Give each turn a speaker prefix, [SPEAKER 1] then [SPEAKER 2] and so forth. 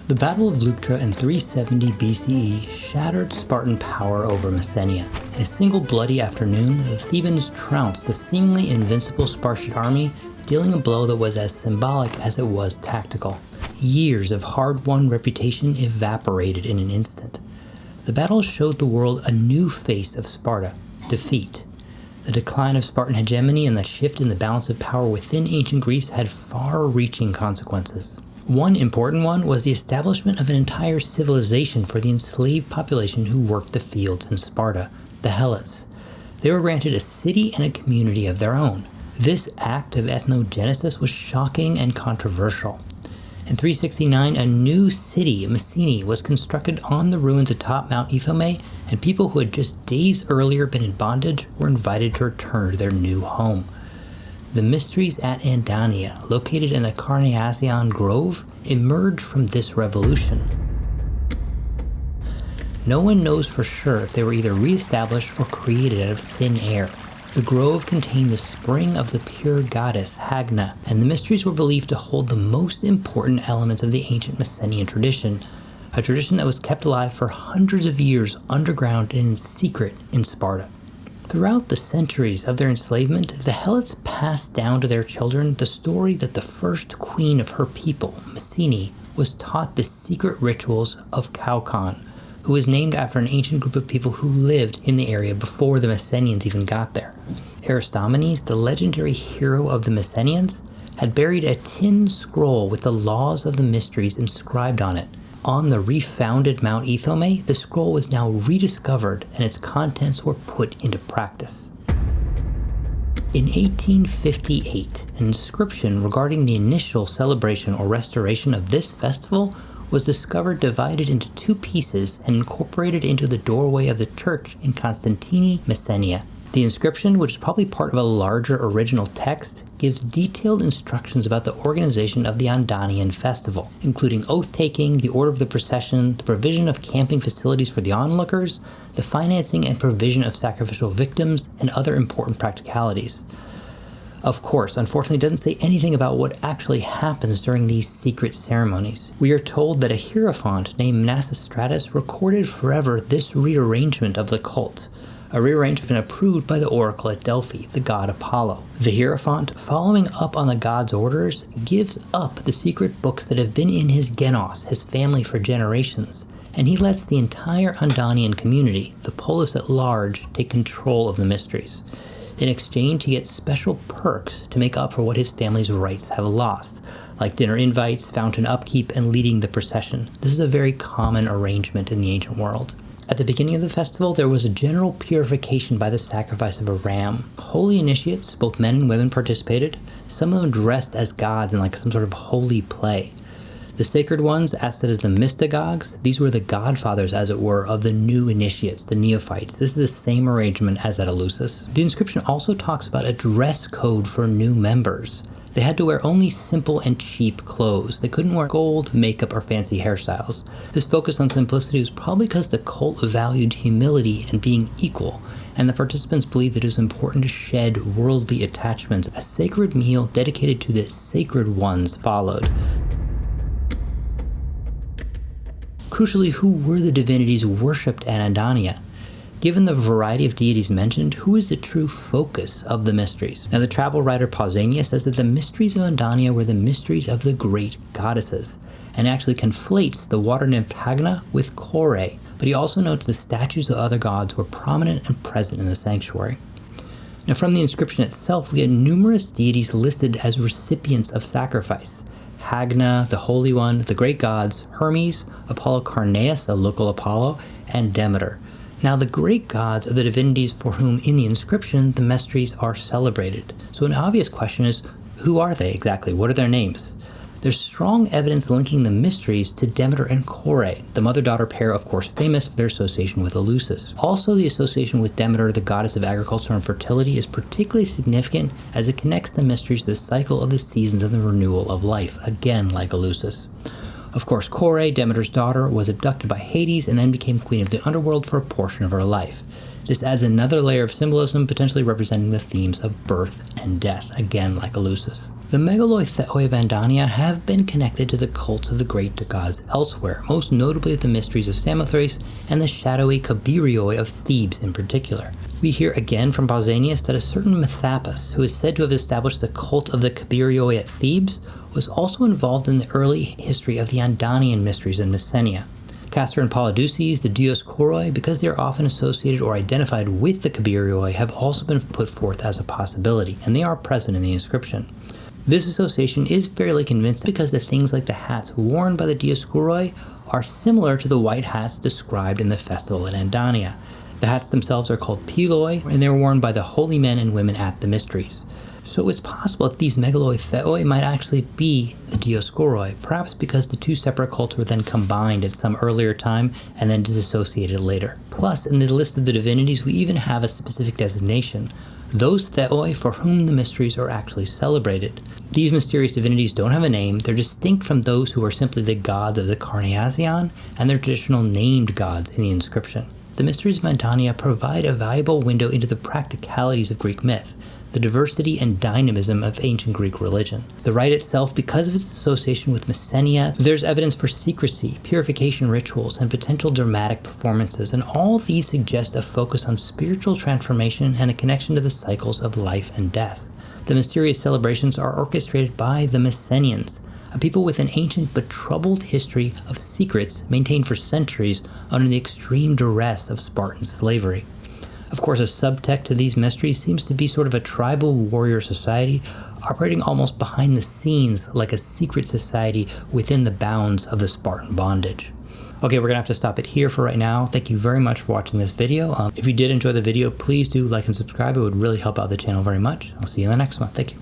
[SPEAKER 1] The Battle of Leuctra in 370 BCE shattered Spartan power over Messenia. In a single bloody afternoon, the Thebans trounced the seemingly invincible Spartan army, dealing a blow that was as symbolic as it was tactical. Years of hard-won reputation evaporated in an instant. The battle showed the world a new face of Sparta: defeat. The decline of Spartan hegemony and the shift in the balance of power within ancient Greece had far-reaching consequences. One important one was the establishment of an entire civilization for the enslaved population who worked the fields in Sparta, the Helots. They were granted a city and a community of their own. This act of ethnogenesis was shocking and controversial. In 369, a new city, Messene, was constructed on the ruins atop Mount Ithome, and people who had just days earlier been in bondage were invited to return to their new home. The mysteries at Andania, located in the Carnassian Grove, emerged from this revolution. No one knows for sure if they were either re-established or created out of thin air. The grove contained the spring of the pure goddess, Hagna, and the mysteries were believed to hold the most important elements of the ancient Messenian tradition, a tradition that was kept alive for hundreds of years underground and in secret in Sparta. Throughout the centuries of their enslavement, the Helots passed down to their children the story that the first queen of her people, Messene, was taught the secret rituals of Kaukan, who was named after an ancient group of people who lived in the area before the Messenians even got there. Aristomenes, the legendary hero of the Messenians, had buried a tin scroll with the laws of the mysteries inscribed on it. On the refounded Mount Ithome, the scroll was now rediscovered and its contents were put into practice. In 1858, an inscription regarding the initial celebration or restoration of this festival was discovered divided into two pieces and incorporated into the doorway of the church in Constantini, Messenia. The inscription, which is probably part of a larger original text, gives detailed instructions about the organization of the Andanian festival, including oath-taking, the order of the procession, the provision of camping facilities for the onlookers, the financing and provision of sacrificial victims, and other important practicalities. Of course, unfortunately, it doesn't say anything about what actually happens during these secret ceremonies. We are told that a hierophant named Mnasistratus recorded forever this rearrangement of the cult, a rearrangement approved by the oracle at Delphi, the god Apollo. The hierophant, following up on the god's orders, gives up the secret books that have been in his genos, his family, for generations, and he lets the entire Andanian community, the polis at large, take control of the mysteries. In exchange, he gets special perks to make up for what his family's rights have lost, like dinner invites, fountain upkeep, and leading the procession. This is a very common arrangement in the ancient world. At the beginning of the festival, there was a general purification by the sacrifice of a ram. Holy initiates, both men and women, participated, some of them dressed as gods in like some sort of holy play. The sacred ones, as said as the mystagogues, these were the godfathers, as it were, of the new initiates, the neophytes. This is the same arrangement as at Eleusis. The inscription also talks about a dress code for new members. They had to wear only simple and cheap clothes. They couldn't wear gold, makeup, or fancy hairstyles. This focus on simplicity was probably because the cult valued humility and being equal, and the participants believed that it was important to shed worldly attachments. A sacred meal dedicated to the sacred ones followed. Crucially, who were the divinities worshipped at Andania? Given the variety of deities mentioned, who is the true focus of the mysteries? Now, the travel writer Pausanias says that the mysteries of Andania were the mysteries of the great goddesses, and actually conflates the water nymph Hagna with Kore, but he also notes the statues of other gods were prominent and present in the sanctuary. Now, from the inscription itself, we get numerous deities listed as recipients of sacrifice. Hagna, the Holy One, the great gods, Hermes, Apollo Carneus, a local Apollo, and Demeter. Now, the great gods are the divinities for whom, in the inscription, the mysteries are celebrated. So an obvious question is, who are they exactly? What are their names? There's strong evidence linking the mysteries to Demeter and Kore, the mother-daughter pair, of course famous for their association with Eleusis. Also, the association with Demeter, the goddess of agriculture and fertility, is particularly significant as it connects the mysteries to the cycle of the seasons and the renewal of life, again like Eleusis. Of course, Kore, Demeter's daughter, was abducted by Hades and then became queen of the underworld for a portion of her life. This adds another layer of symbolism, potentially representing the themes of birth and death, again like Eleusis. The megaloi theoi of Andania have been connected to the cults of the great gods elsewhere, most notably the mysteries of Samothrace and the shadowy Kabirioi of Thebes in particular. We hear again from Pausanias that a certain Methapus, who is said to have established the cult of the Kabirioi at Thebes, was also involved in the early history of the Andanian mysteries in Messenia. Castor and Polydeuces, the Dioscoroi, because they are often associated or identified with the Kabirioi, have also been put forth as a possibility, and they are present in the inscription. This association is fairly convincing because the things like the hats worn by the Dioscoroi are similar to the white hats described in the festival at Andania. The hats themselves are called piloi, and they were worn by the holy men and women at the mysteries. So it's possible that these megaloi theoi might actually be the Dioscoroi, perhaps because the two separate cults were then combined at some earlier time and then disassociated later. Plus, in the list of the divinities, we even have a specific designation: those theoi for whom the mysteries are actually celebrated. These mysterious divinities don't have a name, they're distinct from those who are simply the gods of the Carneasion and their traditional named gods in the inscription. The mysteries of Andania provide a valuable window into the practicalities of Greek myth, the diversity and dynamism of ancient Greek religion. The rite itself, because of its association with Messenia, there's evidence for secrecy, purification rituals, and potential dramatic performances, and all these suggest a focus on spiritual transformation and a connection to the cycles of life and death. The mysterious celebrations are orchestrated by the Messenians, a people with an ancient but troubled history of secrets maintained for centuries under the extreme duress of Spartan slavery. Of course, a subtext to these mysteries seems to be sort of a tribal warrior society operating almost behind the scenes like a secret society within the bounds of the Spartan bondage. Okay, we're gonna have to stop it here for right now. Thank you very much for watching this video. If you did enjoy the video, please do like and subscribe. It would really help out the channel very much. I'll see you in the next one. Thank you.